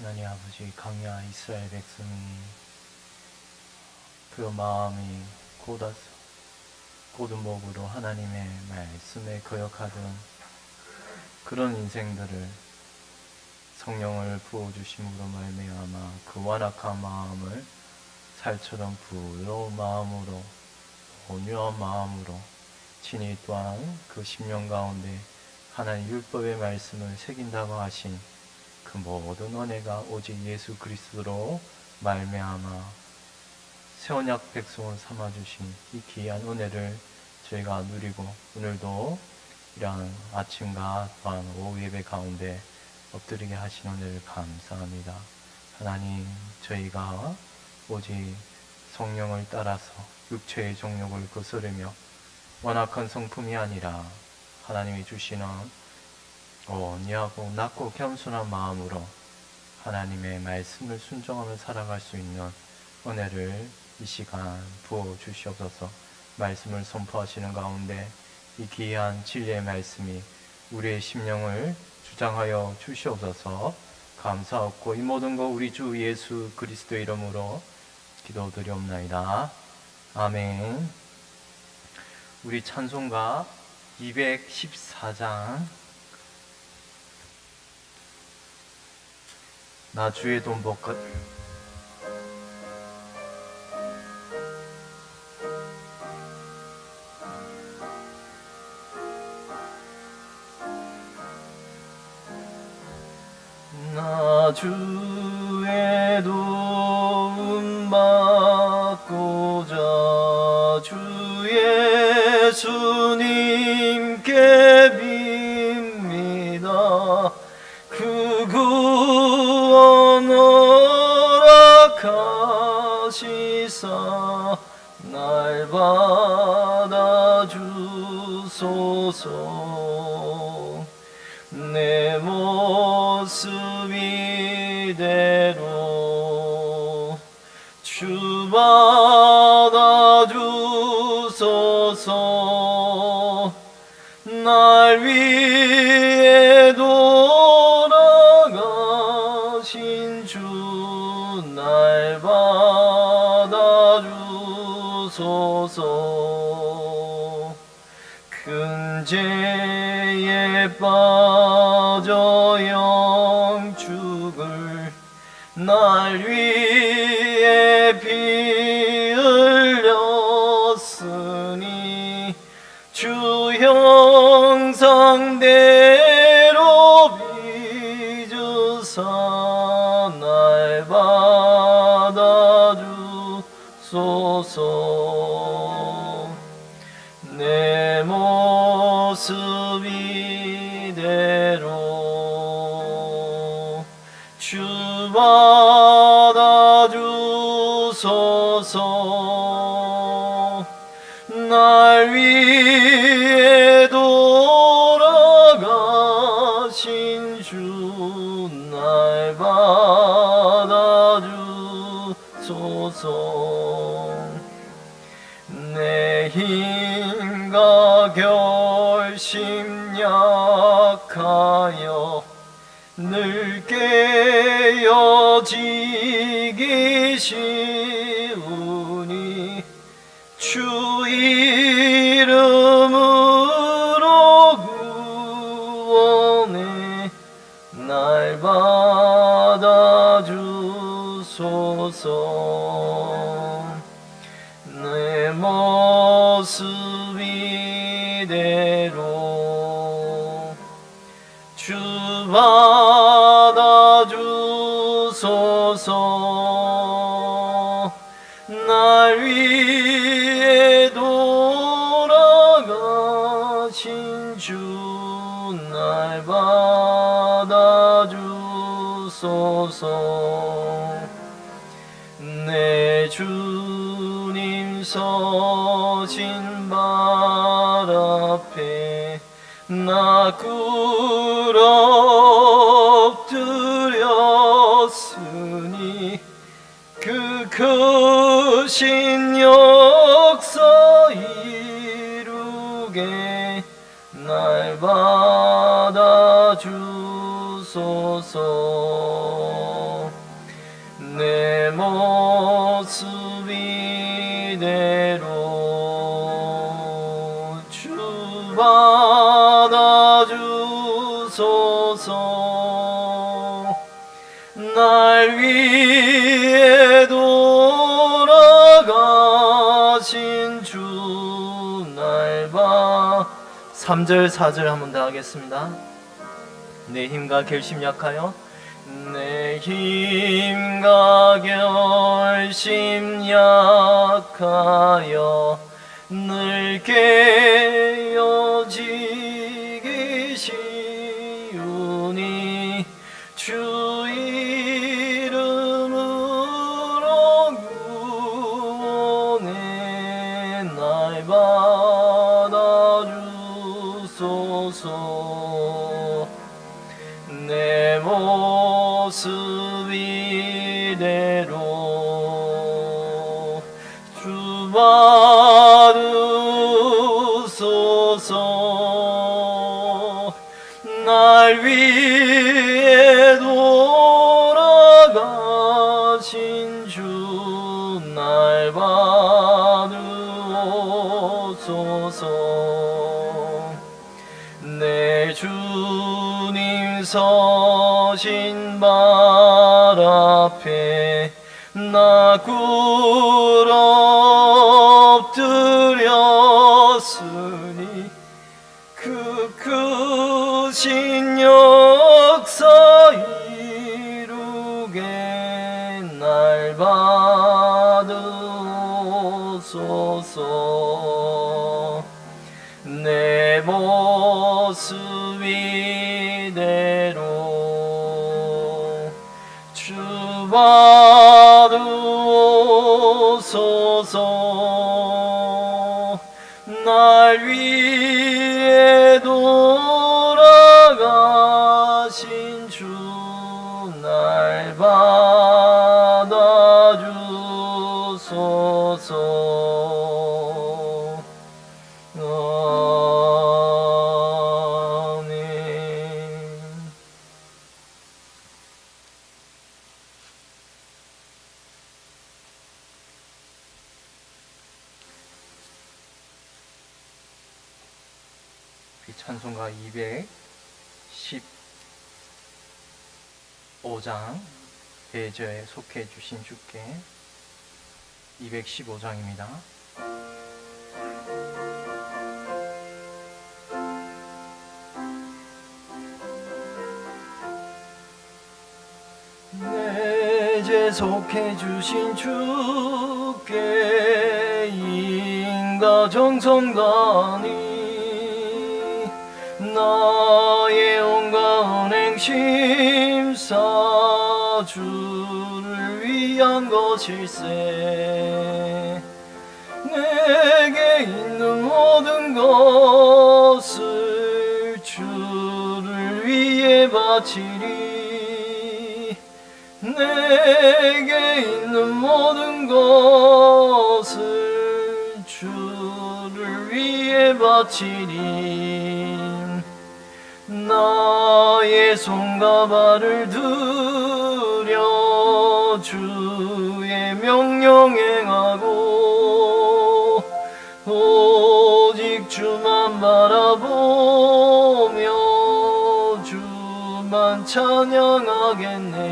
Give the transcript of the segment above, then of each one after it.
하나님 아버지, 강야 이스라엘 백성이 그 마음이 고든 목으로 하나님의 말씀에 거역하던 그런 인생들을 성령을 부어주심으로 말미암아 그 완악한 마음을 살처럼 부드러운 마음으로, 온유한 마음으로 친히 또한 그 심령 가운데 하나님 율법의 말씀을 새긴다고 하신 그 모든 은혜가 오직 예수 그리스도로 말미암아 새 언약 백성을 삼아주신 이 귀한 은혜를 저희가 누리고, 오늘도 이러한 아침과 또한 오후 예배 가운데 엎드리게 하신 은혜를 감사합니다. 하나님, 저희가 오직 성령을 따라서 육체의 정욕을 거스르며 완악한 성품이 아니라 하나님이 주시는 온유하고 낮고 겸손한 마음으로 하나님의 말씀을 순종하며 살아갈 수 있는 은혜를 이 시간 부어 주시옵소서. 말씀을 선포하시는 가운데 이 귀한 진리의 말씀이 우리의 심령을 주장하여 주시옵소서. 감사하고 이 모든 거 우리 주 예수 그리스도의 이름으로 기도드리옵나이다. 아멘. 우리 찬송가 214장 나 주의 돈복같 나 주의 도움 받고자 주 예수님께 빕니다. 그 구원 허락하시사 날 받아주소서. 내 모습 이대로 주 받아주소서. 날 위해 돌아가신 주 날 받아주소서. 큰 죄에 빠져 영축을 날 위해 피 흘렸으니 주 형상대로 빚으사 날 받아주소서. 내 모습 이대로 주 받아주소서. 날 위해 돌아가신 주 날 받아주소서. 내 힘과 결심 약하여 늘 깨어지기 쉬우니 주 이름으로 구원해 날 받아주소서. 내 모습 이대로 주 받아주소서. 날 위해 돌아가신 주 날 받아주소서. 내 주님 서신 발 앞에 나 꿇어 엎드렸으니 그 크신 역사 이루게 날 받아주소서. 받아주소서. 날 위해 돌아가신 주 날 봐. 3절 4절 한 번 더 하겠습니다. 내 힘과 결심 약하여 내 힘과 결심 약하여 늘 깨어지기 쉬우니 주 이름으로 구원해 날 받아주소서. 내 모습 이대로 주 받으소서. 날 위해 돌아가신 주 날 받으소서. 내 주님 서신 발 앞에 나 꿇어엎드렸으니 그 크신 역사 이루게 날 받으소서. 내 모습 이대로 주 받으소서. 날 위해 돌아가신 주 날 받아주소서. 아멘. 찬송가 215장 대저에 속해 주신 주께 215장입니다. 내 죄 속해 주신 주께 인과 정성가니 나의 온갖 언행 심사 주를 위한 것일세. 내게 있는 모든 것을 주를 위해 바치리. 내게 있는 모든 것을 주를 위해 바치리. 나의 손과 발을 들여 주의 명령 행하고 오직 주만 바라보며 주만 찬양하겠네.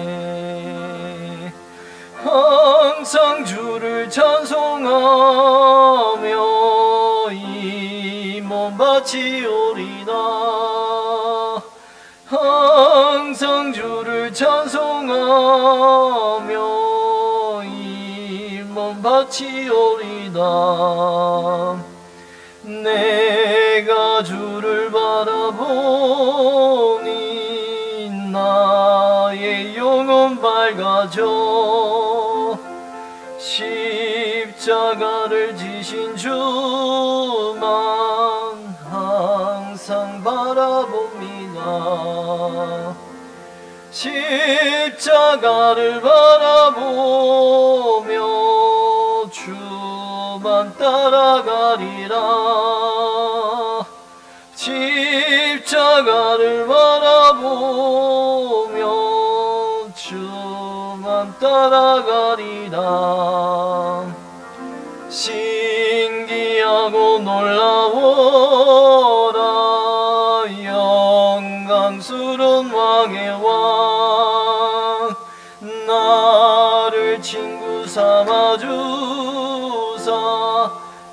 항상 주를 찬송하며 이 몸 바치오리다. 항상 주를 찬송하며 이 몸 바치오리다. 내가 주를 바라보니 나의 영혼 밝아져. 십자가를 지신 주만 항상 바라봅니다. 십자가를 바라보며 주만 따라가리라. 십자가를 바라보며 주만 따라가리라. 신기하고 놀라워라 평강의 왕 나를 친구 삼아주사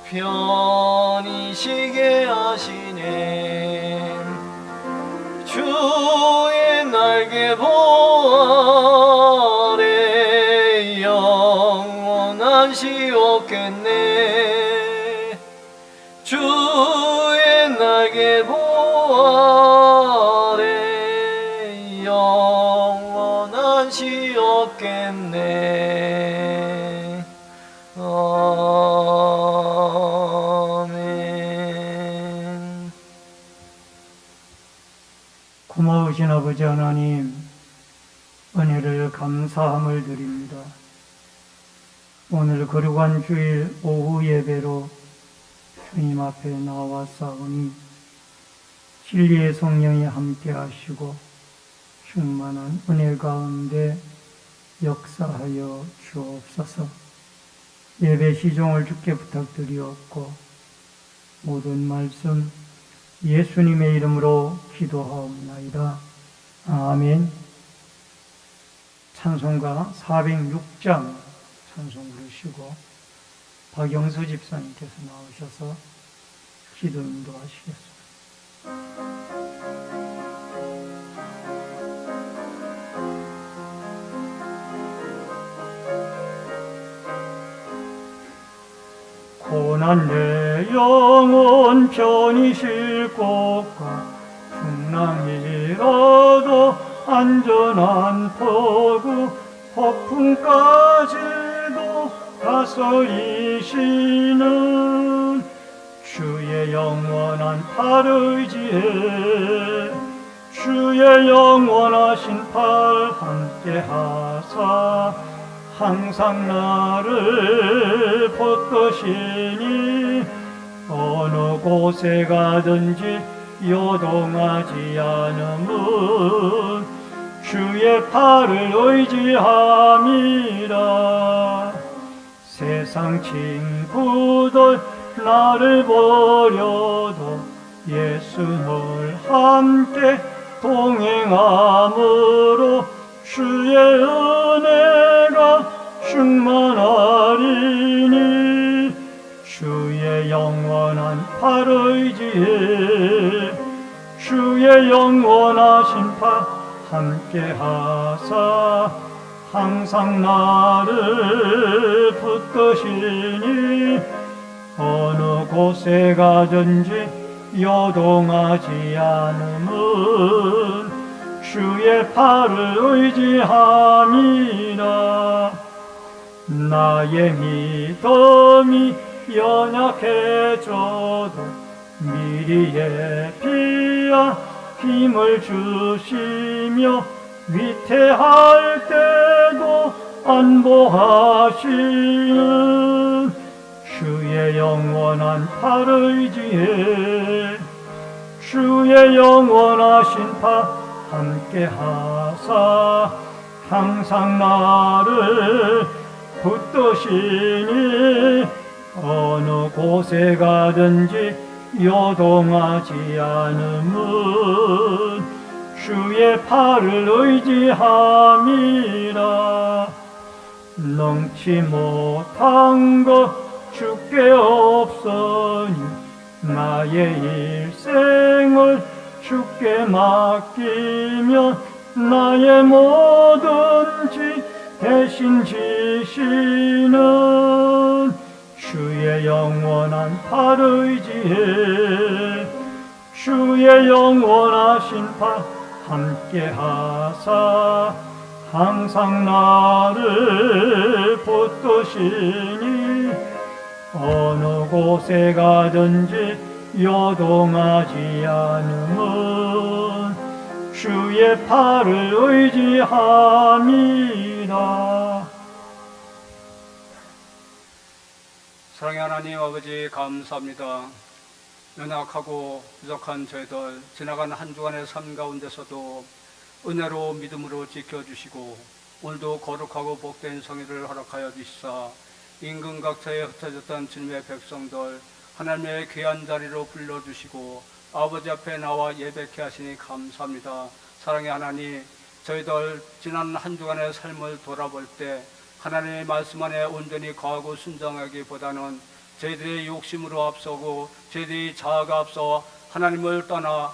편히 쉬게 하시네. 주의 날개 보아래 영원한 시옵겠네. 주의 날개 보아래 영원한 시옵겠네. 아멘. 고마우신 아버지 하나님, 은혜를 감사함을 드립니다. 오늘 거룩한 주일 오후 예배로 주님 앞에 나왔사오니 진리의 성령이 함께 하시고 충만한 은혜 가운데 역사하여 주옵소서. 예배 시종을 주께 부탁드리옵고 모든 말씀 예수님의 이름으로 기도하옵나이다. 아멘. 찬송가 406장 찬송 부르시고 박영수 집사님께서 나오셔서 기도 인도하시겠습니다. 고난 내 영혼 편히 쉴 곳과 풍랑이라도 안전한 포구 폭풍까지도 다스리시는 주의 영원한 팔 의지에 주의 영원하신 팔 함께 하사 항상 나를 붙드시니 어느 곳에 가든지 요동하지 않음은 주의 팔을 의지함이라. 세상 친구들 나를 버려도 예수 늘 함께 동행함으로 주의 은혜가 충만하리니 주의 영원한 팔 의지에 주의 영원하신 팔 함께 하사 항상 나를 붙드시니 어느 곳에 가든지 요동하지 않음은 주의 팔을 의지함이라. 나의 믿음이 연약해져도 미리 예비한 힘을 주시며 위태할 때도 안보하시는 주의 영원한 팔 의지에 주의 영원하신 팔 함께 하사 항상 나를 붙드시니 어느 곳에 가든지 요동하지 않음은 주의 팔을 의지함이라. 넘지 못한 것 주께 없으니 나의 일생을 주께 맡기면 나의 뭐든지 대신 지시는 주의 영원한 팔 의지에 주의 영원하신 팔 함께 하사 항상 나를 붙드시니 어느 곳에 가든지 요동하지 않음은 주의 팔을 의지함이다. 사랑의 하나님 아버지 감사합니다. 연약하고 부족한 저희들 지나간 한 주간의 삶 가운데서도 은혜로 믿음으로 지켜주시고 오늘도 거룩하고 복된 성회를 허락하여 주시사 인근 각처에 흩어졌던 주님의 백성들 하나님의 귀한 자리로 불러주시고 아버지 앞에 나와 예배케 하시니 감사합니다. 사랑의 하나님, 저희들 지난 한 주간의 삶을 돌아볼 때 하나님의 말씀 안에 온전히 거하고 순종하기보다는 저희들의 욕심으로 앞서고 저희들의 자아가 앞서 하나님을 떠나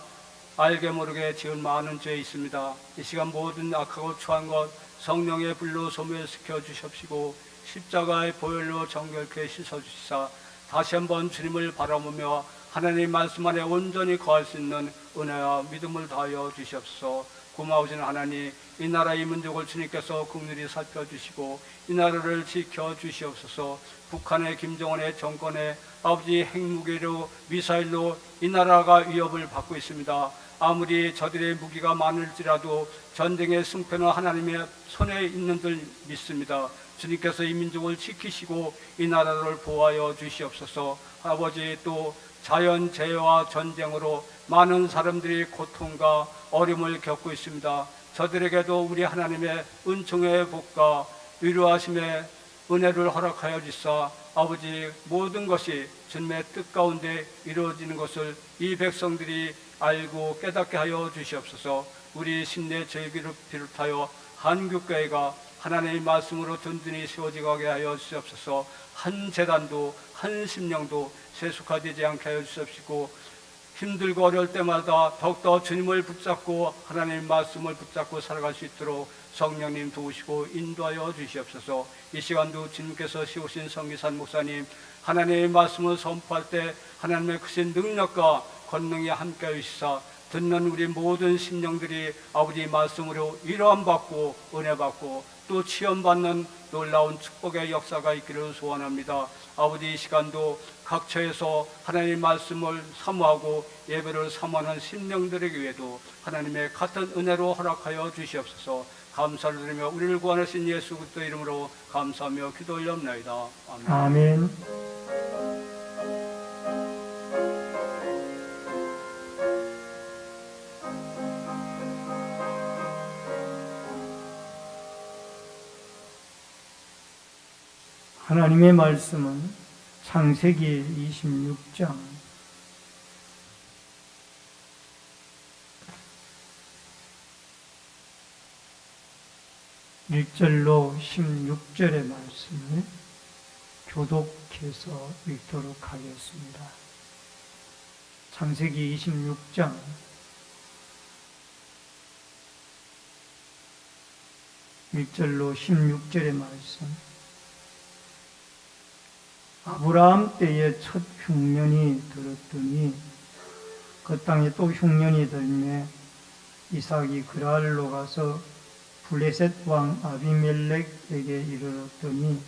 알게 모르게 지은 많은 죄 있습니다. 이 시간 모든 악하고 추한 것 성령의 불로 소멸시켜 주십시고 십자가의 보혈로 정결케 씻어주시사 다시 한번 주님을 바라보며 하나님의 말씀 안에 온전히 거할 수 있는 은혜와 믿음을 다하여 주시옵소서. 고마우신 하나님, 이 나라 이 민족을 주님께서 긍휼히 살펴주시고 이 나라를 지켜주시옵소서. 북한의 김정은의 정권에 아버지 핵무기로 미사일로 이 나라가 위협을 받고 있습니다. 아무리 저들의 무기가 많을지라도 전쟁의 승패는 하나님의 손에 있는 줄 믿습니다. 주님께서 이 민족을 지키시고 이 나라를 보호하여 주시옵소서. 아버지, 또 자연재해와 전쟁으로 많은 사람들이 고통과 어려움을 겪고 있습니다. 저들에게도 우리 하나님의 은총의 복과 위로하심의 은혜를 허락하여 주사 아버지, 모든 것이 주님의 뜻 가운데 이루어지는 것을 이 백성들이 알고 깨닫게 하여 주시옵소서. 우리 신내 제기를 비롯하여 한국교회가 하나님의 말씀으로 든든히 세워지게 하여 주시옵소서. 한 재단도 한 심령도 세속화되지 않게 하여 주시옵시고 힘들고 어려울 때마다 더욱더 주님을 붙잡고 하나님의 말씀을 붙잡고 살아갈 수 있도록 성령님 도우시고 인도하여 주시옵소서. 이 시간도 주님께서 세우신 성기산 목사님, 하나님의 말씀을 선포할 때 하나님의 크신 능력과 권능이 함께 하시사 듣는 우리 모든 심령들이 아버지 말씀으로 위로함받고 은혜받고 또 치험받는 놀라운 축복의 역사가 있기를 소원합니다. 아버지, 이 시간도 각처에서 하나님의 말씀을 사모하고 예배를 사모하는 심령들에게 위해도 하나님의 같은 은혜로 허락하여 주시옵소서. 감사를 드리며 우리를 구원하신 예수 그리스도 이름으로 감사하며 기도 올려옵나이다. 아멘. 아멘. 하나님의 말씀은 창세기 26장 1절로 16절의 말씀을 교독해서 읽도록 하겠습니다. 창세기 26장 1절로 16절의 말씀. 아브라함 때에 첫 흉년이 들었더니 그 땅에 또 흉년이 들매 이삭이 그랄로 가서 블레셋 왕 아비멜렉에게 이르렀더니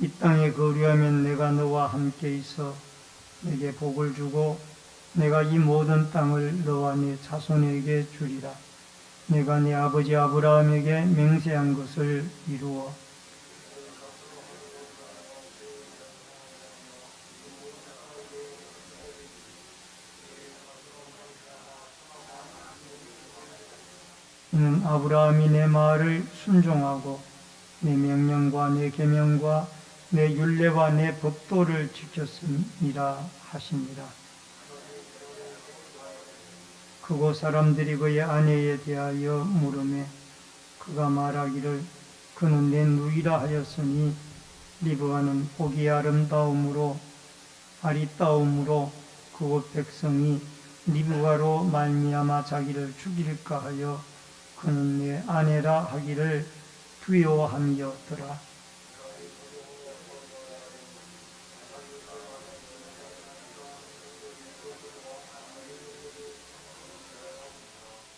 이 땅에 거류하면 내가 너와 함께 있어 내게 복을 주고 내가 이 모든 땅을 너와 네 자손에게 주리라. 내가 네 아버지 아브라함에게 맹세한 것을 이루어 이는 아브라함이 내 말을 순종하고 내 명령과 내 계명과 내 율례와 내 법도를 지켰음이라 하시니라. 그곳 사람들이 그의 아내에 대하여 물으매 그가 말하기를 그는 내 누이라 하였으니 리브가는 보기 아름다움으로 아리따움으로 그곳 백성이 리브가로 말미암아 자기를 죽일까 하여 그는 내 아내라 하기를 두려워함이었더라.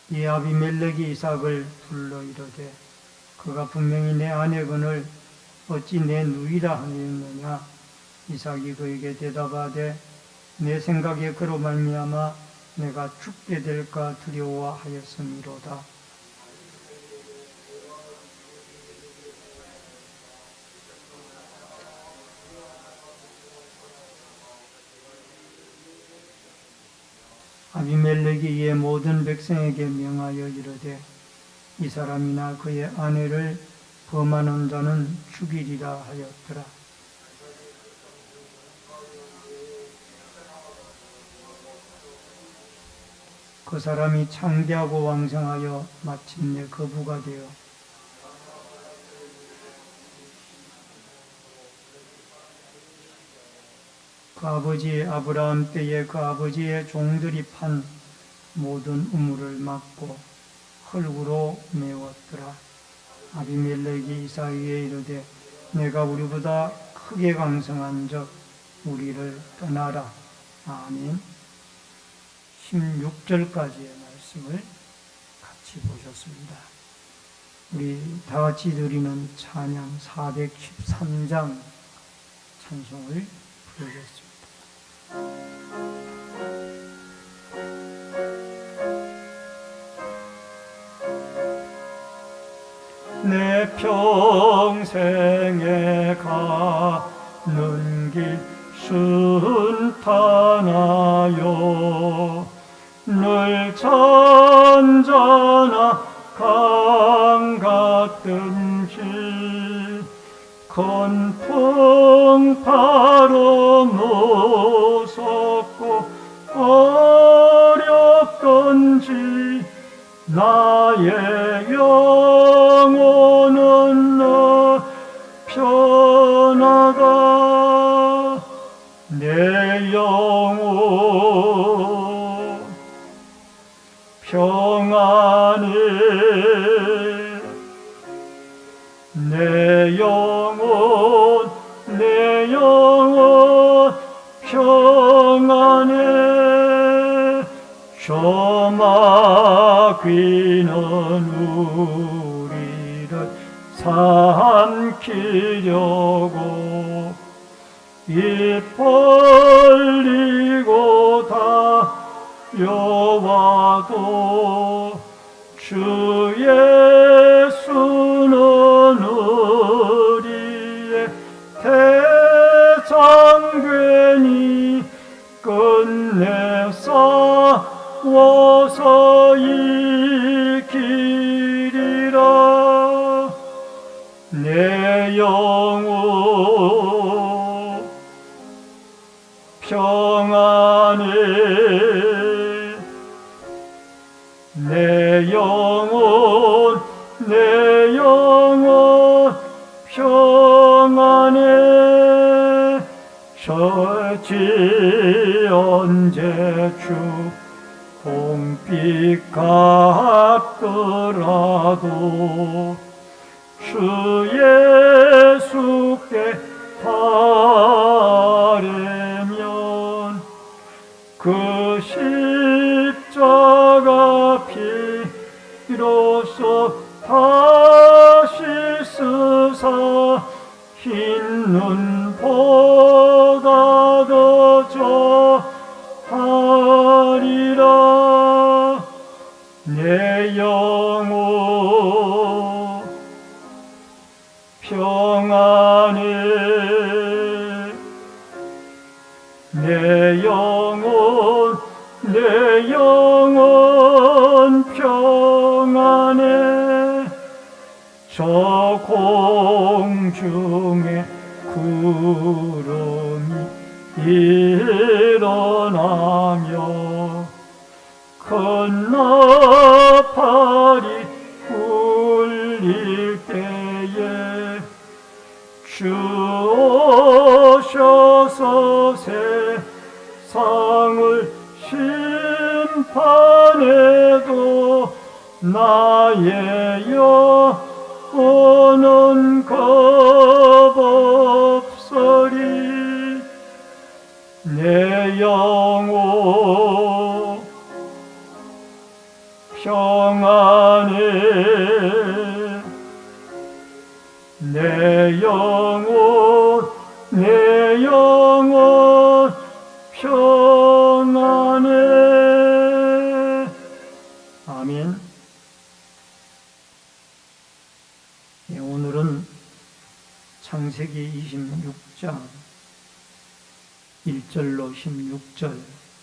이 아비멜렉이 이삭을 불러 이르되 그가 분명히 내 아내거늘 어찌 내 누이라 하였느냐. 이삭이 그에게 대답하되 내 생각에 그로 말미암아 내가 죽게 될까 두려워하였음이로다. 아비멜렉이 이에 모든 백성에게 명하여 이르되 이 사람이나 그의 아내를 범하는 자는 죽이리라 하였더라. 그 사람이 창대하고 왕성하여 마침내 거부가 되어 그 아버지 아브라함 때에 그 아버지의 종들이 판 모든 우물을 막고 흙으로 메웠더라. 아비멜렉이 이삭에게 이르되 내가 우리보다 크게 강성한즉 우리를 떠나라. 아멘. 16절까지의 말씀을 같이 보셨습니다. 우리 다 같이 드리는 찬양 413장 찬송을 부르겠습니다. 내 평생에 가는 길 순탄하여 늘 잔잔한 강 같은 길 건풍 바로 무섭고 어렵던지 나의 영혼은 너 편하다. 내 영혼 평안해. 내 영혼 평안해. 저 마귀는 우리를 삼키려고 입 벌리고 달려와도 주 예수는 우리의 대장되니 끝내 싸워서 이기리라. 내 영혼 평안해. 내 영혼 평안해. 저지언제 주 공빛 같더라도 주 예수께 바라면 그 십자가 피로써 다시 쓰사 흰 눈보다 더 저하리라. 내 영혼 평안해. 내 영혼 평안해. 저 공중에 구름이 일어나며 큰 나팔이 울릴 때에 주 오셔서 세상을 심판해도 나의 영혼은 겁없으리. 내 영혼 평안해. 내 영혼 평안해. 아멘. 네, 오늘은 창세기 26장 1절로 16절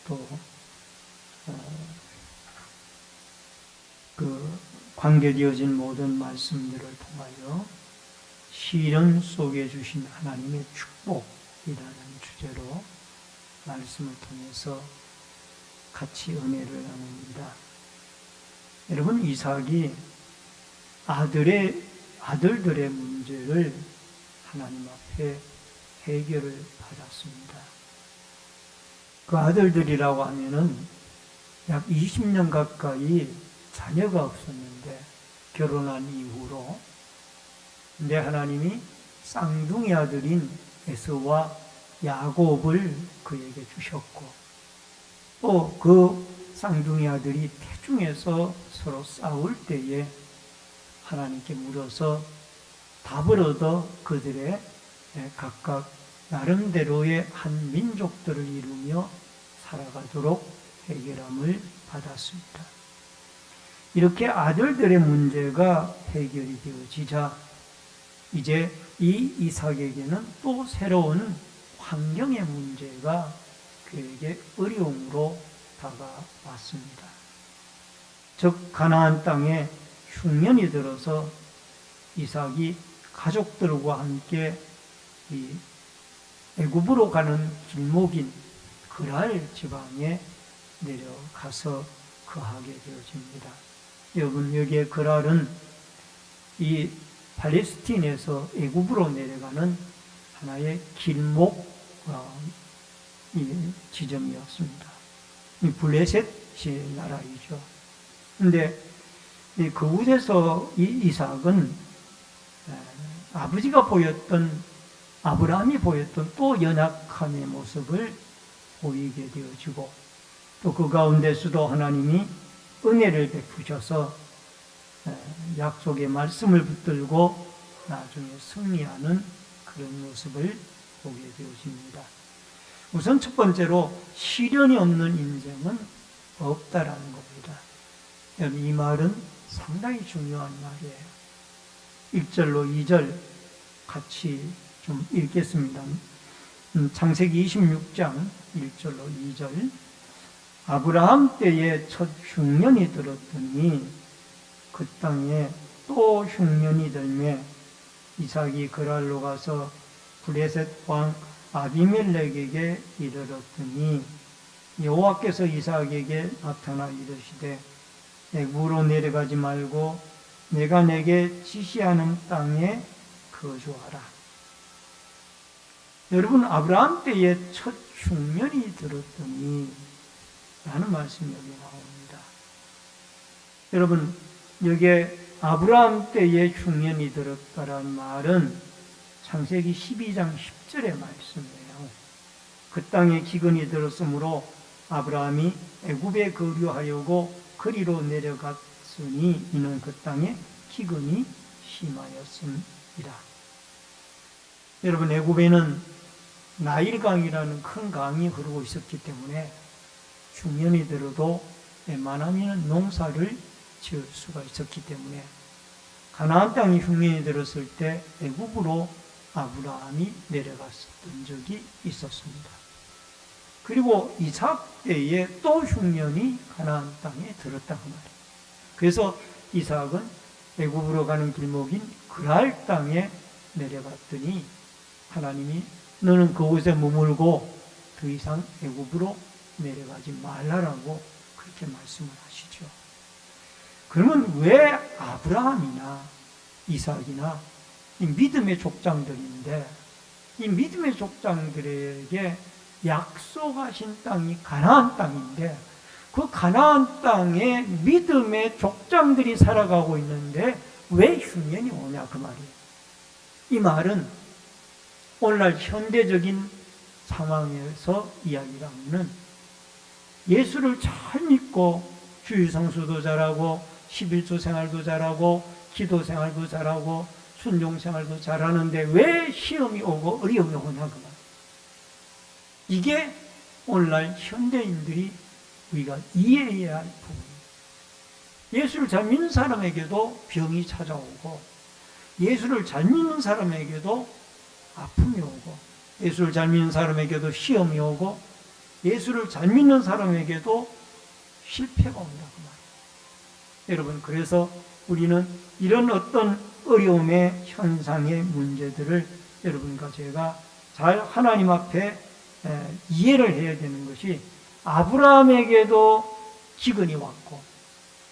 또 그 관계되어진 모든 말씀들을 통하여 시련 속에 주신 하나님의 축복이라는 주제로 말씀을 통해서 같이 은혜를 나눕니다. 여러분, 이삭이 아들들의 문제를 하나님 앞에 해결을 받았습니다. 그 아들들이라고 하면은 약 20년 가까이 자녀가 없었는데 결혼한 이후로 근데 하나님이 쌍둥이 아들인 에서와 야곱을 그에게 주셨고 또 그 쌍둥이 아들이 태중에서 서로 싸울 때에 하나님께 물어서 답을 얻어 그들의 각각 나름대로의 한 민족들을 이루며 살아가도록 해결함을 받았습니다. 이렇게 아들들의 문제가 해결이 되어지자 이제 이 이삭에게는 또 새로운 환경의 문제가 그에게 어려움으로 다가왔습니다. 즉 가나안 땅에 흉년이 들어서 이삭이 가족들과 함께 이 애굽으로 가는 길목인 그랄 지방에 내려가서 거하게 되어집니다. 여러분, 여기에 그랄은 이 팔레스틴에서 애굽으로 내려가는 하나의 길목 지점이었습니다. 이 블레셋의 나라이죠. 그런데 그곳에서 이 이삭은 아버지가 보였던 아브라함이 보였던 또 연약함의 모습을 보이게 되어지고 또 그 가운데서도 하나님이 은혜를 베푸셔서 약속의 말씀을 붙들고 나중에 승리하는 그런 모습을 보게 되어집니다. 우선 첫 번째로 시련이 없는 인생은 없다라는 겁니다. 이 말은 상당히 중요한 말이에요. 1절로 2절 같이 좀 읽겠습니다. 창세기 26장 1절로 2절. 아브라함 때에 첫 흉년이 들었더니 그 땅에 또 흉년이 들매 이삭이 그랄로 가서 블레셋 왕 아비멜렉에게 이르렀더니 여호와께서 이삭에게 나타나 이르시되 애굽으로 내려가지 말고 내가 내게 지시하는 땅에 거주하라. 여러분, 아브라함 때에 첫 흉년이 들었더니 라는 말씀이 여기 나옵니다. 여러분, 여기에 아브라함 때에 흉년이 들었다라는 말은 창세기 12장 10절의 말씀이에요. 그 땅에 기근이 들었으므로 아브라함이 애굽에 거류하려고 거리로 내려갔으니 이는 그 땅에 기근이 심하였습니다. 여러분, 애굽에는 나일강이라는 큰 강이 흐르고 있었기 때문에 흉년이 들어도 웬만하면 농사를 지을 수가 있었기 때문에 가나안 땅이 흉년이 들었을 때 애굽으로 아브라함이 내려갔었던 적이 있었습니다. 그리고 이삭 때에 또 흉년이 가나안 땅에 들었다고 말이에요. 그래서 이삭은 애굽으로 가는 길목인 그랄 땅에 내려갔더니 하나님이 너는 그곳에 머물고 더 이상 애굽으로 내려가지 말라라고 그렇게 말씀을 하시죠. 그러면 왜 아브라함이나 이삭이나 이 믿음의 족장들인데 이 믿음의 족장들에게 약속하신 땅이 가나안 땅인데 그 가나안 땅에 믿음의 족장들이 살아가고 있는데 왜 흉년이 오냐 그 말이에요. 이 말은 오늘날 현대적인 상황에서 이야기를 하면은 예수를 잘 믿고 주일성수도 잘하고 11조 생활도 잘하고 기도 생활도 잘하고 순종 생활도 잘하는데 왜 시험이 오고 어려움이 오냐 그 말. 이게 오늘날 현대인들이 우리가 이해해야 할 부분이에요. 예수를 잘 믿는 사람에게도 병이 찾아오고 예수를 잘 믿는 사람에게도 아픔이 오고 예수를 잘 믿는 사람에게도 시험이 오고 예수를 잘 믿는 사람에게도 실패가 온다 그 말이에요. 여러분, 그래서 우리는 이런 어떤 어려움의 현상의 문제들을 여러분과 제가 잘 하나님 앞에 이해를 해야 되는 것이 아브라함에게도 기근이 왔고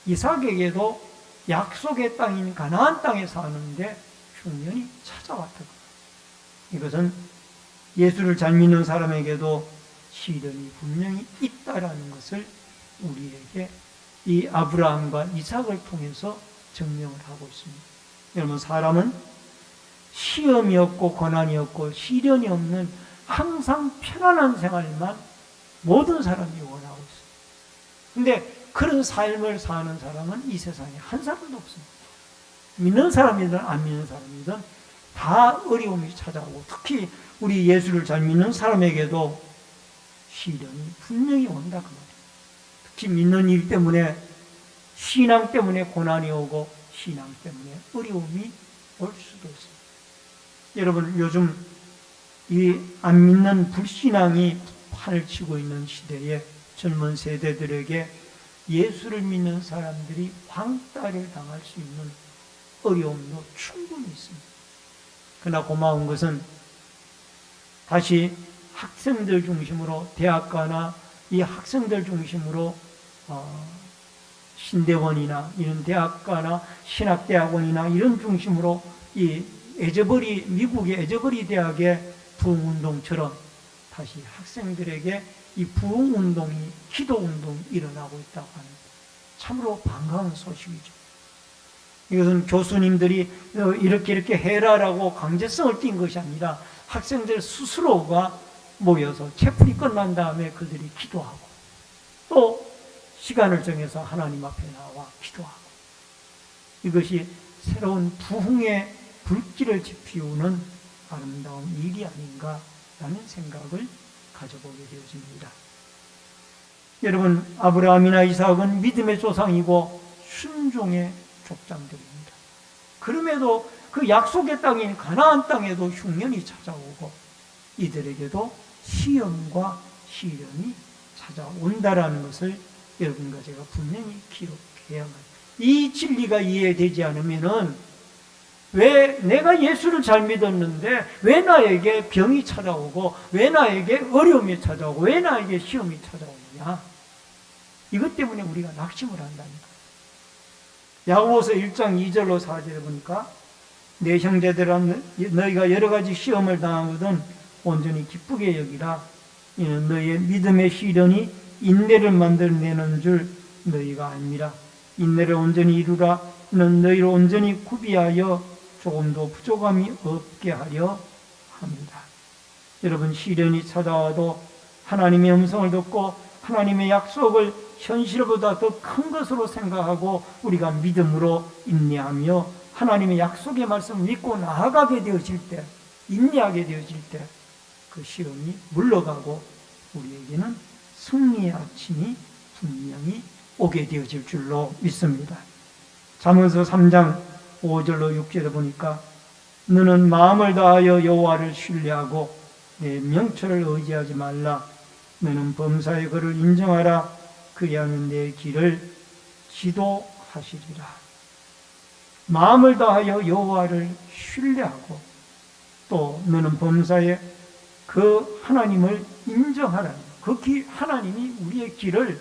이삭에게도 약속의 땅인 가나안 땅에 사는데 흉년이 찾아왔다. 이것은 예수를 잘 믿는 사람에게도 시련이 분명히 있다라는 것을 우리에게 이 아브라함과 이삭을 통해서 증명을 하고 있습니다. 여러분, 사람은 시험이 없고 고난이 없고 시련이 없는 항상 편안한 생활만 모든 사람이 원하고 있어요. 근데 그런 삶을 사는 사람은 이 세상에 한 사람도 없습니다. 믿는 사람이든 안 믿는 사람이든 다 어려움이 찾아오고, 특히 우리 예수를 잘 믿는 사람에게도 시련이 분명히 온다 그 말이에요. 특히 믿는 일 때문에, 신앙 때문에 고난이 오고 신앙 때문에 어려움이 올 수도 있습니다. 여러분, 요즘 이 안 믿는 불신앙이 판을 치고 있는 시대에 젊은 세대들에게 예수를 믿는 사람들이 왕따를 당할 수 있는 어려움도 충분히 있습니다. 그러나 고마운 것은 다시 학생들 중심으로, 대학가나 이 학생들 중심으로 신대원이나 이런 대학가나 신학대학원이나 이런 중심으로 이 미국의 에저버리 대학의 부흥운동처럼 다시 학생들에게 이 부흥운동이, 기도운동이 일어나고 있다고 하는 참으로 반가운 소식이죠. 이것은 교수님들이 이렇게 해라라고 강제성을 띈 것이 아니라 학생들 스스로가 모여서 채플이 끝난 다음에 그들이 기도하고 또 시간을 정해서 하나님 앞에 나와 기도하고, 이것이 새로운 부흥의 불길을 지피우는 아름다운 일이 아닌가라는 생각을 가져보게 되어집니다. 여러분, 아브라함이나 이삭은 믿음의 조상이고 순종의 족장들입니다. 그럼에도 그 약속의 땅인 가나안 땅에도 흉년이 찾아오고 이들에게도 시험과 시련이 찾아온다라는 것을 여러분과 제가 분명히 기록해야만 합니다. 이 진리가 이해되지 않으면은 왜 내가 예수를 잘 믿었는데 왜 나에게 병이 찾아오고 왜 나에게 어려움이 찾아오고 왜 나에게 시험이 찾아오느냐, 이것 때문에 우리가 낙심을 한다니까. 야고보서 1장 2절로 4절에 보니까 내 형제들아 너희가 여러 가지 시험을 당하거든 온전히 기쁘게 여기라. 이는 너희의 믿음의 시련이 인내를 만들어내는 줄 너희가 압니다. 인내를 온전히 이루라. 이는 너희를 온전히 구비하여 조금도 부족함이 없게 하려 합니다. 여러분, 시련이 찾아와도 하나님의 음성을 듣고 하나님의 약속을 현실보다 더 큰 것으로 생각하고 우리가 믿음으로 인내하며 하나님의 약속의 말씀을 믿고 나아가게 되어질 때, 인내하게 되어질 때 그 시험이 물러가고 우리에게는 승리의 아침이 분명히 오게 되어질 줄로 믿습니다. 잠언서 3장 5절로 6절에 보니까 너는 마음을 다하여 여호와를 신뢰하고 내 명철을 의지하지 말라. 너는 범사의 그를 인정하라. 그리하면 내 길을 지도하시리라. 마음을 다하여 여호와를 신뢰하고 또 너는 범사의 그 하나님을 인정하라. 하나님이 우리의 길을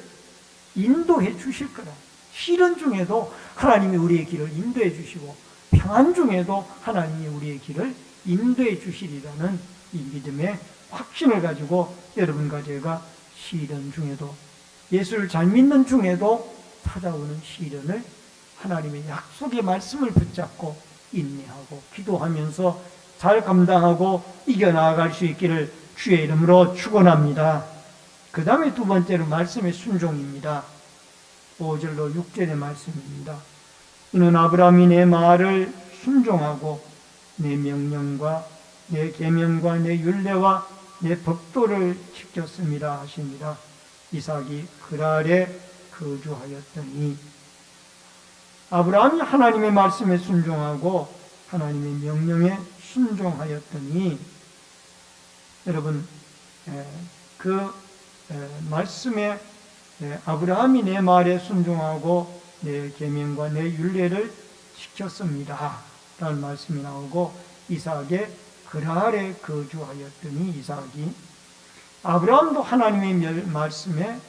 인도해 주실 거라. 시련 중에도 하나님이 우리의 길을 인도해 주시고 평안 중에도 하나님이 우리의 길을 인도해 주시리라는 이 믿음의 확신을 가지고 여러분과 제가 시련 중에도, 예수를 잘 믿는 중에도 찾아오는 시련을 하나님의 약속의 말씀을 붙잡고 인내하고 기도하면서 잘 감당하고 이겨나갈 수 있기를 주의 이름으로 축원합니다. 그 다음에 두 번째로 말씀의 순종입니다. 5절로 6절의 말씀입니다. 이는 아브라함이 내 말을 순종하고 내 명령과 내 계명과 내 율례와 내 법도를 지켰습니다 하십니다. 이삭이 그랄에 거주하였더니, 아브라함이 하나님의 말씀에 순종하고 하나님의 명령에 순종하였더니, 여러분, 그 말씀에 아브라함이 내 말에 순종하고 내 계명과 내 율례를 지켰습니다 라는 말씀이 나오고, 이삭의 그랄에 거주하였더니, 이삭이 아브라함도 하나님의 말씀에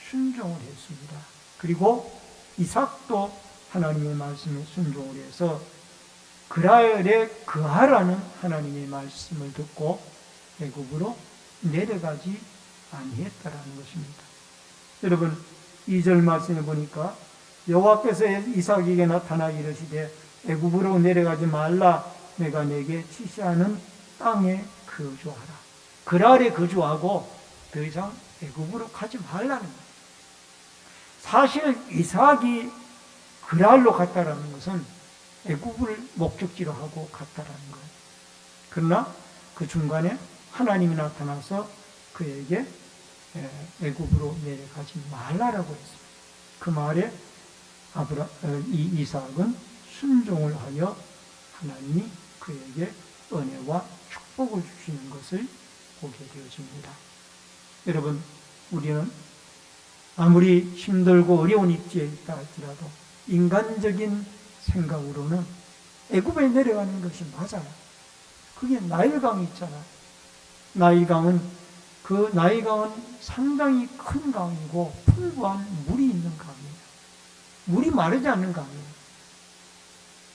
순종을 했습니다. 그리고 이삭도 하나님의 말씀에 순종을 해서 그랄에 거하라는 하나님의 말씀을 듣고 애굽으로 내려가지 아니했다라는 것입니다. 여러분 2절 말씀에 보니까 여호와께서 이삭에게 나타나 이르시되 애굽으로 내려가지 말라. 내가 내게 지시하는 땅에 거주하라. 그랄에 거주하고 더 이상 애굽으로 가지 말라는 거예요. 사실 이삭이 그랄로 갔다라는 것은 애굽을 목적지로 하고 갔다라는 거예요. 그러나 그 중간에 하나님이 나타나서 그에게 애굽으로 내려가지 말라라고 했습니다. 그 말에 이삭은 순종을 하여 하나님이 그에게 은혜와 축복을 주시는 것을 보게 되어집니다. 여러분, 우리는 아무리 힘들고 어려운 입지에 있다 할지라도 인간적인 생각으로는 애굽에 내려가는 것이 맞아요. 그게 나일강이 있잖아요. 나일강은 상당히 큰 강이고 풍부한 물이 있는 강이에요. 물이 마르지 않는 강이에요.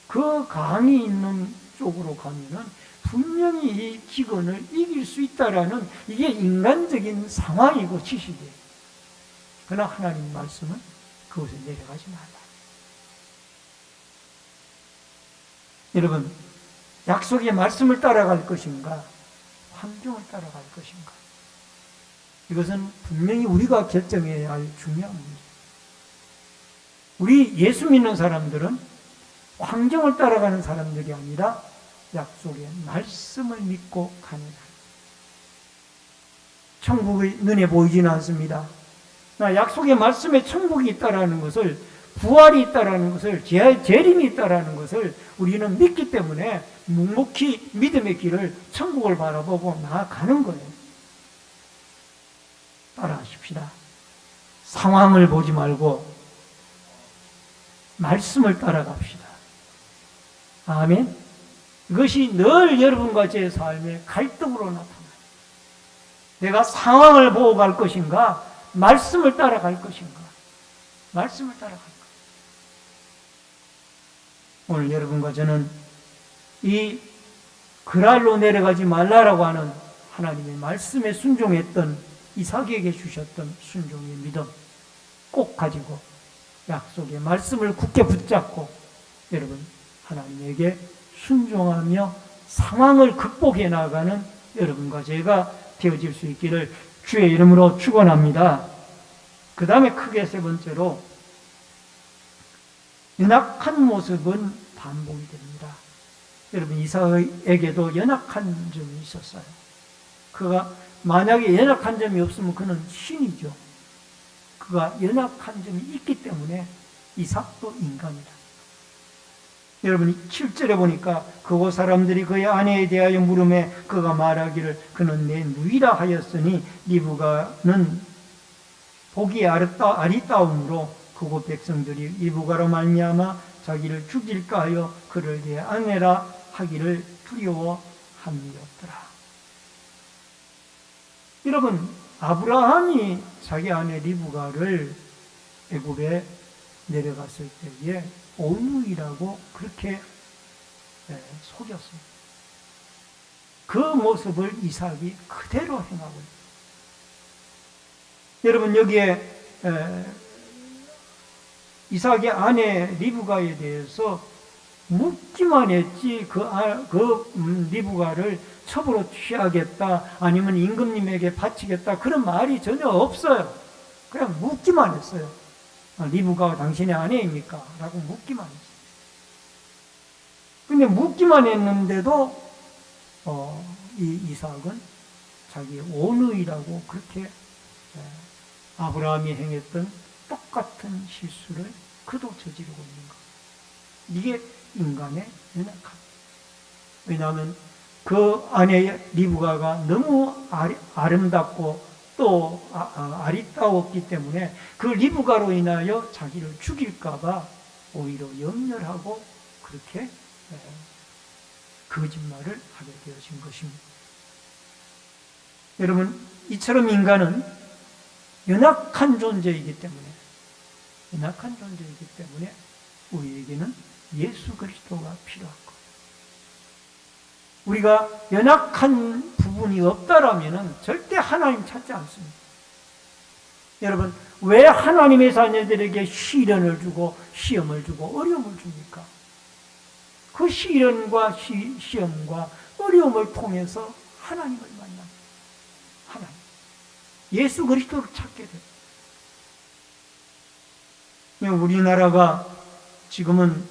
그 강이 있는 쪽으로 가면은 분명히 이 기근을 이길 수 있다라는 이게 인간적인 상황이고 지식이에요. 그러나 하나님 말씀은 그곳에 내려가지 말라. 여러분, 약속의 말씀을 따라갈 것인가, 환경을 따라갈 것인가, 이것은 분명히 우리가 결정해야 할 중요한 문제예요. 우리 예수 믿는 사람들은 환경을 따라가는 사람들이 아니라 약속의 말씀을 믿고 가는 사람. 천국이 눈에 보이지는 않습니다. 약속의 말씀에 천국이 있다라는 것을, 부활이 있다라는 것을, 재림이 있다라는 것을 우리는 믿기 때문에 묵묵히 믿음의 길을, 천국을 바라보고 나아가는 거예요. 따라하십시다. 상황을 보지 말고 말씀을 따라갑시다. 아멘. 이것이 늘 여러분과 제 삶의 갈등으로 나타나요. 내가 상황을 보고 갈 것인가, 말씀을 따라갈 것인가. 말씀을 따라갈 것인가. 오늘 여러분과 저는 이 그랄로 내려가지 말라라고 하는 하나님의 말씀에 순종했던 이삭에게 주셨던 순종의 믿음 꼭 가지고 약속의 말씀을 굳게 붙잡고 여러분 하나님에게 순종하며 상황을 극복해 나가는 여러분과 제가 되어질 수 있기를 주의 이름으로 축원합니다. 그 다음에 크게 세 번째로 연약한 모습은 반복이 됩니다. 여러분 이삭에게도 연약한 점이 있었어요. 그가 만약에 연약한 점이 없으면 그는 신이죠. 그가 연약한 점이 있기 때문에 이삭도 인간이다. 여러분 7절에 보니까 그곳 사람들이 그의 아내에 대하여 물음에 그가 말하기를 그는 내 누이라 하였으니 리브가는 보기에 아리따움으로 그곳 백성들이 리브가로 말미암아 자기를 죽일까 하여 그를 내 아내라 하기를 두려워함이었더라. 여러분 아브라함이 자기 아내 리브가를 애굽에 내려갔을 때에 오누이라고 그렇게 속였습니다. 그 모습을 이삭이 그대로 행하고 있습니다. 여러분 여기에 이삭의 아내 리브가에 대해서 묻기만 했지 리브가를 첩으로 취하겠다 아니면 임금님에게 바치겠다 그런 말이 전혀 없어요. 그냥 묻기만 했어요. 리브가가 당신의 아내입니까? 라고 묻기만 했어요. 근데 묻기만 했는데도 이 이삭은 자기 오누이라고 그렇게 아브라함이 행했던 똑같은 실수를 그도 저지르고 있는 것. 이게 인간의 연약함. 왜냐하면 그 아내 리브가가 너무 아름답고 또 아리따웠기 때문에 그 리브가로 인하여 자기를 죽일까봐 오히려 염려를 하고 그렇게 거짓말을 하게 되어진 것입니다. 여러분 이처럼 인간은 연약한 존재이기 때문에 우리에게는 예수 그리스도가 필요한 것. 우리가 연약한 부분이 없다라면 절대 하나님 찾지 않습니다. 여러분, 왜 하나님의 자녀들에게 시련을 주고 시험을 주고 어려움을 줍니까? 그 시련과 시험과 어려움을 통해서 하나님을 만납니다. 하나님, 예수 그리스도를 찾게 됩니다. 우리나라가 지금은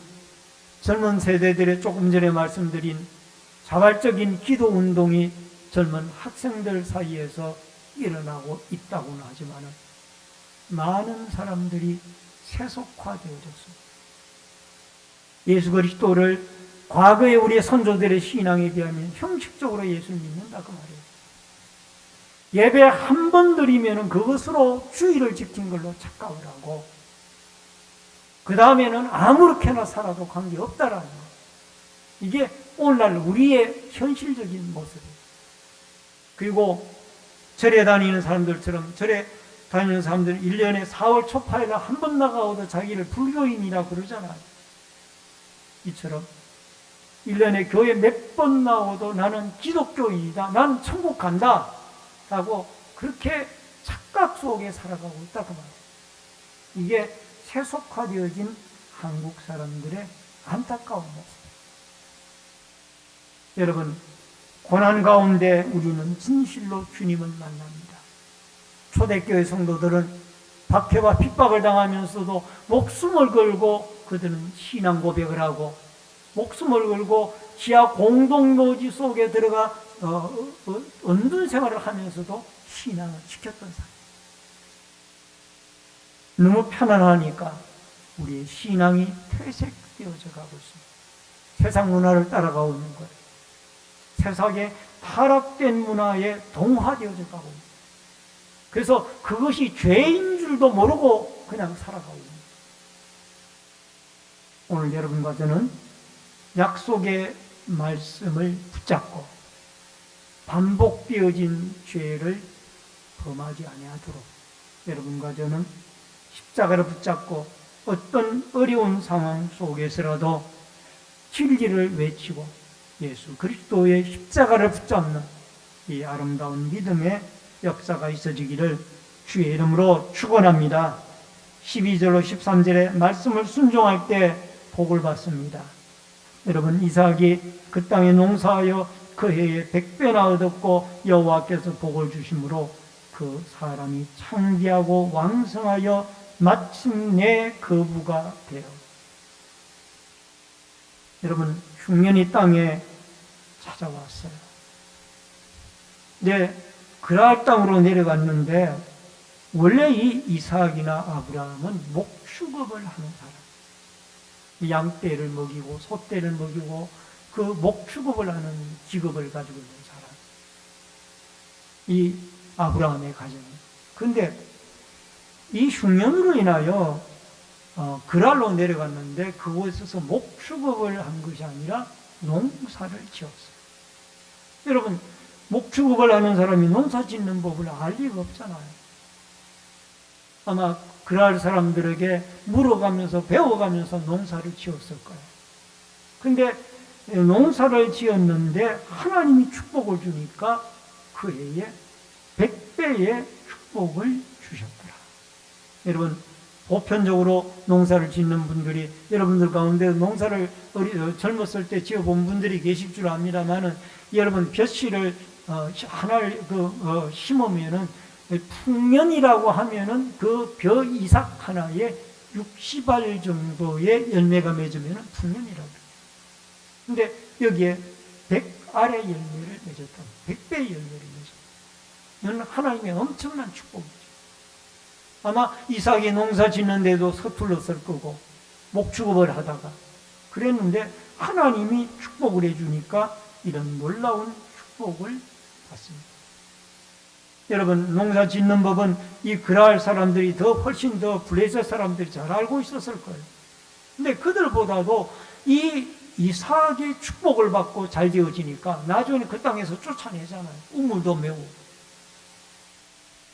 젊은 세대들의 조금 전에 말씀드린 자발적인 기도 운동이 젊은 학생들 사이에서 일어나고 있다고는 하지만 많은 사람들이 세속화되어졌습니다. 예수 그리스도를 과거에 우리의 선조들의 신앙에 비하면 형식적으로 예수를 믿는다 그 말이에요. 예배 한 번 드리면 그것으로 주의를 지킨 걸로 착각을 하고 그 다음에는 아무렇게나 살아도 관계없다라는 거예요. 이게 오늘날 우리의 현실적인 모습이에요. 그리고 절에 다니는 사람들처럼 절에 다니는 사람들은 1년에 4월 초파일날 한 번 나가고도 자기를 불교인이라고 그러잖아요. 이처럼 1년에 교회 몇 번 나오도 나는 기독교인이다, 나는 천국 간다 라고 그렇게 착각 속에 살아가고 있다 그 말이에요. 이게 세속화되어진 한국 사람들의 안타까운 모습. 여러분, 고난 가운데 우리는 진실로 주님을 만납니다. 초대교회 성도들은 박해와 핍박을 당하면서도 목숨을 걸고 그들은 신앙 고백을 하고 목숨을 걸고 지하 공동묘지 속에 들어가 은둔 생활을 하면서도 신앙을 지켰던 사람. 너무 편안하니까 우리의 신앙이 퇴색되어져 가고 있습니다. 세상 문화를 따라가고 있는 거예요. 세상의 타락된 문화에 동화되어져 가고 있는 거예요. 그래서 그것이 죄인 줄도 모르고 그냥 살아가고 있는 거예요. 오늘 여러분과 저는 약속의 말씀을 붙잡고 반복되어진 죄를 범하지 아니하도록 여러분과 저는 십자가를 붙잡고 어떤 어려운 상황 속에서라도 진리를 외치고 예수 그리스도의 십자가를 붙잡는 이 아름다운 믿음의 역사가 있어지기를 주의 이름으로 축원합니다. 12절로 13절의 말씀을 순종할 때 복을 받습니다. 여러분, 이삭이 그 땅에 농사하여 그 해에 100배나 얻었고 여호와께서 복을 주심으로 그 사람이 창대하고 왕성하여 마침내 거부가 되어. 여러분, 흉년이 땅에 찾아왔어요. 네, 그랄 땅으로 내려갔는데 원래 이 이삭이나 아브라함은 목축업을 하는 사람. 양떼를 먹이고 소떼를 먹이고 그 목축업을 하는 직업을 가지고 있는 사람. 이 아브라함의 가정입니다. 그런데 이 흉년으로 인하여 그랄로 내려갔는데 그곳에서 목축업을 한 것이 아니라 농사를 지었어요. 여러분, 목축업을 하는 사람이 농사 짓는 법을 알 리가 없잖아요. 아마 그랄 사람들에게 물어가면서 배워가면서 농사를 지었을 거예요. 근데 농사를 지었는데 하나님이 축복을 주니까 그 해에 100배의 축복을 주셨더라. 여러분, 보편적으로 농사를 짓는 분들이 여러분들 가운데 농사를 젊었을 때 지어본 분들이 계실 줄 압니다만은 여러분 벼씨를 하나를 심으면은 풍년이라고 하면은 그 벼 이삭 하나에 60알 정도의 열매가 맺으면은 풍년이라고 해요. 근데 여기에 100알의 열매를 맺었다. 100배의 열매를 맺었다. 이건 하나님의 엄청난 축복이죠. 아마 이삭이 농사 짓는데도 서툴렀을 거고 목축업을 하다가 그랬는데 하나님이 축복을 해주니까 이런 놀라운 축복을 받습니다. 여러분, 농사 짓는 법은 이 그랄 사람들이 훨씬 더 블레셋 사람들이 잘 알고 있었을 거예요. 근데 그들보다도 이 이삭의 축복을 받고 잘 되어지니까 나중에 그 땅에서 쫓아내잖아요. 우물도 메우고.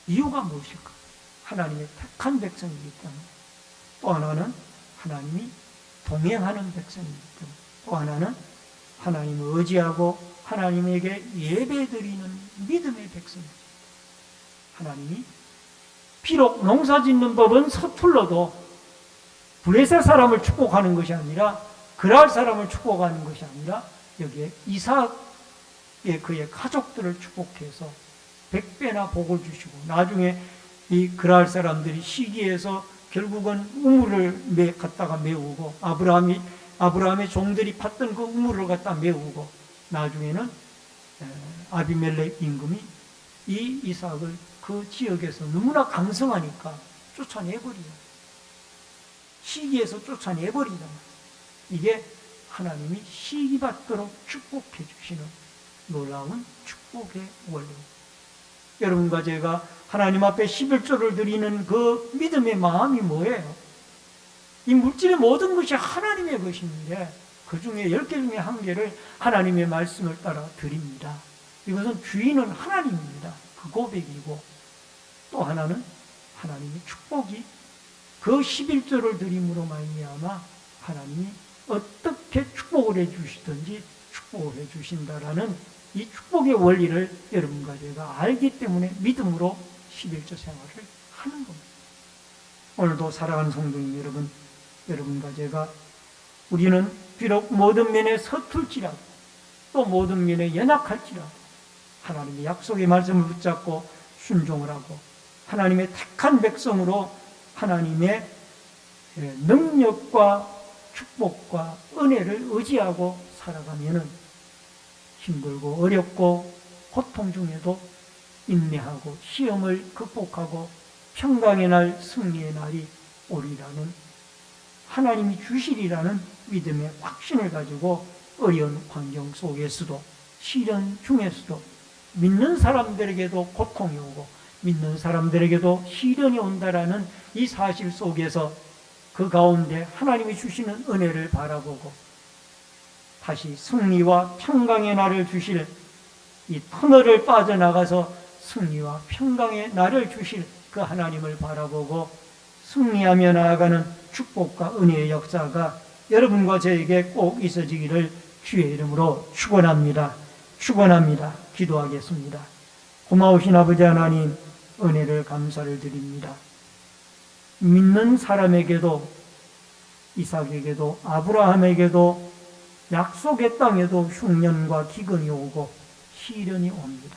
이유가 무엇일까? 하나님의 택한 백성이기 때문에. 또 하나는 하나님이 동행하는 백성이기 때문에. 또 하나는 하나님을 의지하고 하나님에게 예배드리는 믿음의 백성이죠. 하나님이 비록 농사짓는 법은 서툴러도 블레셋 사람을 축복하는 것이 아니라 그랄 사람을 축복하는 것이 아니라 여기에 이삭의 그의 가족들을 축복해서 100배나 복을 주시고, 나중에 이 그랄 사람들이 시기해서 결국은 우물을 갖다가 메우고, 아브라함의 종들이 팠던 그 우물을 갖다 메우고, 나중에는 아비멜렉 임금이 이 이삭을 그 지역에서 너무나 강성하니까 쫓아내버리죠. 시기해서 쫓아내버리잖아요. 이게 하나님이 시기받도록 축복해 주시는 놀라운 축복의 원리입니다. 여러분과 제가 하나님 앞에 11조를 드리는 그 믿음의 마음이 뭐예요? 이 물질의 모든 것이 하나님의 것인데 그 중에 10개 중에 1개를 하나님의 말씀을 따라 드립니다. 이것은 주인은 하나님입니다. 그 고백이고, 또 하나는 하나님의 축복이 그 11조를 드림으로 말미암아 하나님이 어떻게 축복을 해주시든지 축복을 해주신다라는 이 축복의 원리를 여러분과 제가 알기 때문에 믿음으로 11조 생활을 하는 겁니다. 오늘도 사랑하는 성도님 여러분, 여러분과 제가 우리는 비록 모든 면에 서툴지라도 또 모든 면에 연약할지라도 하나님의 약속의 말씀을 붙잡고 순종을 하고 하나님의 택한 백성으로 하나님의 능력과 축복과 은혜를 의지하고 살아가면은 힘들고 어렵고 고통 중에도 인내하고 시험을 극복하고 평강의 날, 승리의 날이 오리라는 하나님이 주시리라는 믿음의 확신을 가지고 어려운 환경 속에서도 시련 중에서도 믿는 사람들에게도 고통이 오고 믿는 사람들에게도 시련이 온다라는 이 사실 속에서 그 가운데 하나님이 주시는 은혜를 바라보고 다시 승리와 평강의 날을 주실 이 터널을 빠져나가서 승리와 평강의 날을 주실 그 하나님을 바라보고 승리하며 나아가는 축복과 은혜의 역사가 여러분과 저에게 꼭 있어지기를 주의 이름으로 축원합니다. 축원합니다. 기도하겠습니다. 고마우신 아버지 하나님, 은혜를 감사를 드립니다. 믿는 사람에게도 이삭에게도 아브라함에게도 약속의 땅에도 흉년과 기근이 오고 시련이 옵니다.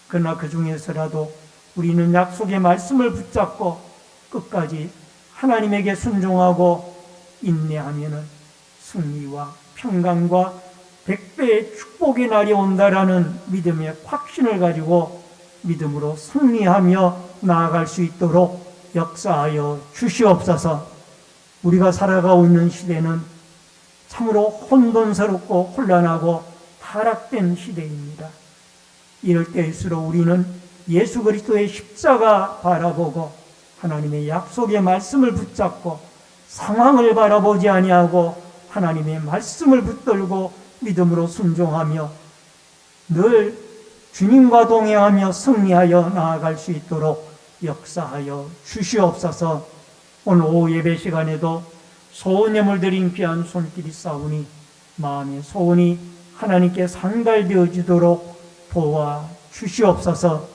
그러나 그 중에서라도 우리는 약속의 말씀을 붙잡고 끝까지 하나님에게 순종하고 인내하면은 승리와 평강과 100배의 축복의 날이 온다라는 믿음의 확신을 가지고 믿음으로 승리하며 나아갈 수 있도록 역사하여 주시옵소서. 우리가 살아가고 있는 시대는 참으로 혼돈스럽고 혼란하고 타락된 시대입니다. 이럴 때일수록 우리는 예수 그리스도의 십자가 바라보고 하나님의 약속의 말씀을 붙잡고 상황을 바라보지 아니하고 하나님의 말씀을 붙들고 믿음으로 순종하며 늘 주님과 동행하며 승리하여 나아갈 수 있도록 역사하여 주시옵소서. 오늘 오후 예배 시간에도 소원예물 드린 귀한 손길이 싸우니 마음의 소원이 하나님께 상달되어지도록 도와 주시옵소서.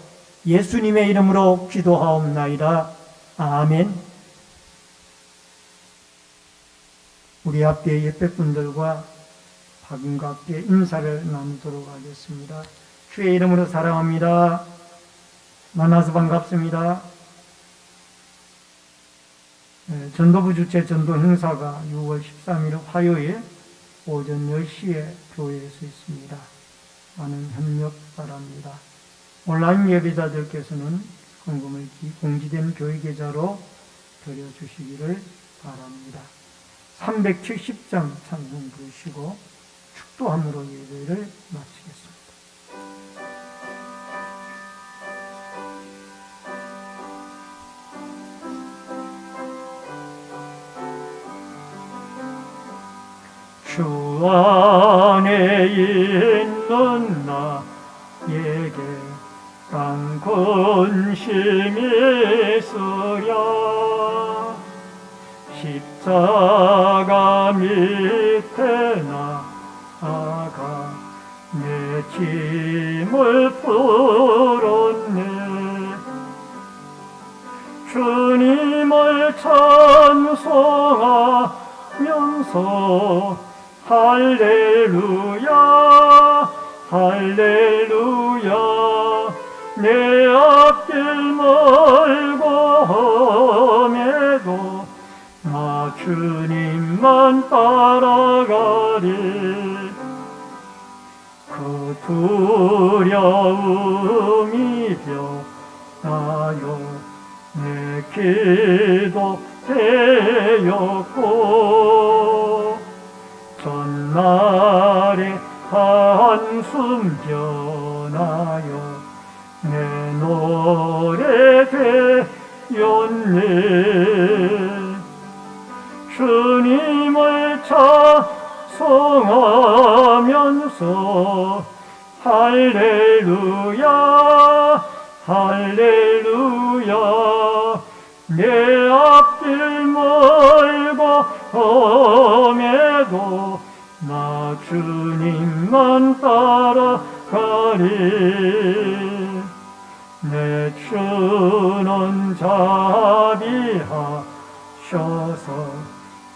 예수님의 이름으로 기도하옵나이다. 아멘. 우리 앞에 예배분들과 박인과 함께 인사를 나누도록 하겠습니다. 주의 이름으로 사랑합니다. 만나서 반갑습니다. 전도부 주최 전도 행사가 6월 13일 화요일 오전 10시에 교회에서 있습니다. 많은 협력 바랍니다. 온라인 예배자들께서는 헌금을 공지된 교회 계좌로 드려주시기를 바랍니다. 370장 찬송 부르시고 축도함으로 예배를 마치겠습니다. 주 안에 있는 나에게 강 근심이 쓰랴 십자가 밑에 나아가 내 짐을 풀었네. 주님을 찬송하면서 할렐루야 할렐루야 내 앞길 멀고 험해도 나 주님만 따라가리. 그 두려움이 변하여 내 기도 되었고 전날에 한숨 변하여 내 노래 되었네. 주님을 찬송하면서 할렐루야 할렐루야 내 앞길 멀고 험해도 나 주님만 따라가리. 내 주는 자비하셔서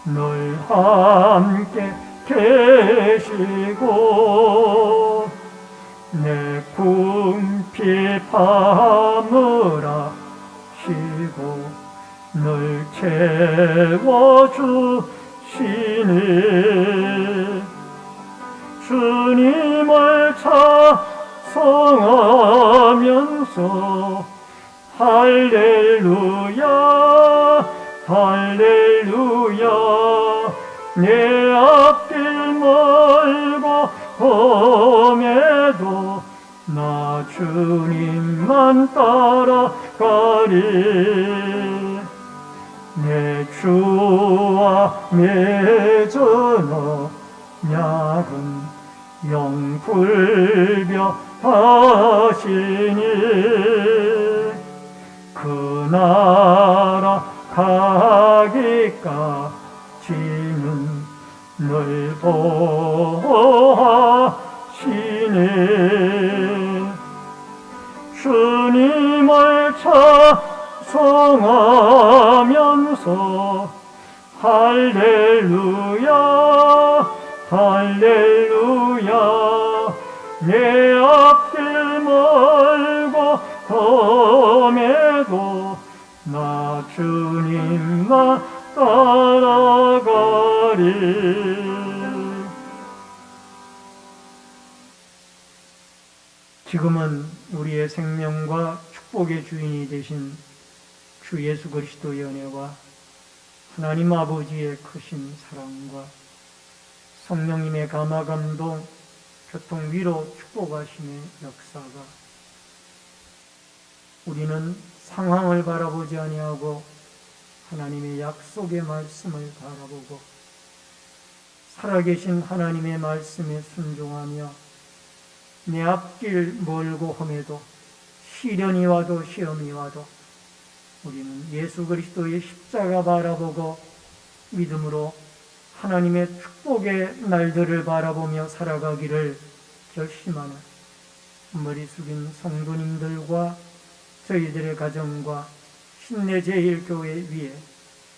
늘 함께 계시고 내 궁핍함을 아시고 늘 채워주시니. 주님을 찬송하면서 할렐루야 할렐루야 내 앞길 멀고 험해도 나 주님만 따라가리. 내 주와 맺은 언약은 영불변하시니. 그 나라 가기까지는 늘 보호하시니. 주님을 찬송하면서 할렐루야 할렐루야 내 앞길 멀고 험해도 나 주님만 따라가리. 지금은 우리의 생명과 축복의 주인이 되신 주 예수 그리스도의 은혜와 하나님 아버지의 크신 사랑과 성령님의 감화감동, 교통, 위로, 축복하심의 역사가 우리는 상황을 바라보지 아니하고 하나님의 약속의 말씀을 바라보고 살아계신 하나님의 말씀에 순종하며 내 앞길 멀고 험해도 시련이 와도 시험이 와도 우리는 예수 그리스도의 십자가 바라보고 믿음으로 하나님의 축복의 날들을 바라보며 살아가기를 결심하는 머리 숙인 성도님들과 저희들의 가정과 신내 제일교회 위에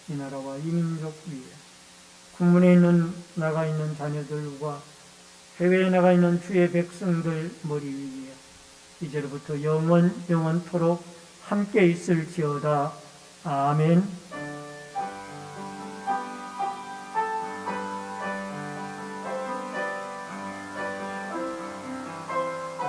이 나라와 이 민족 위에 국문에 나가 있는 자녀들과 해외에 나가 있는 주의 백성들 머리 위에 이제로부터 영원토록 함께 있을지어다. 아멘.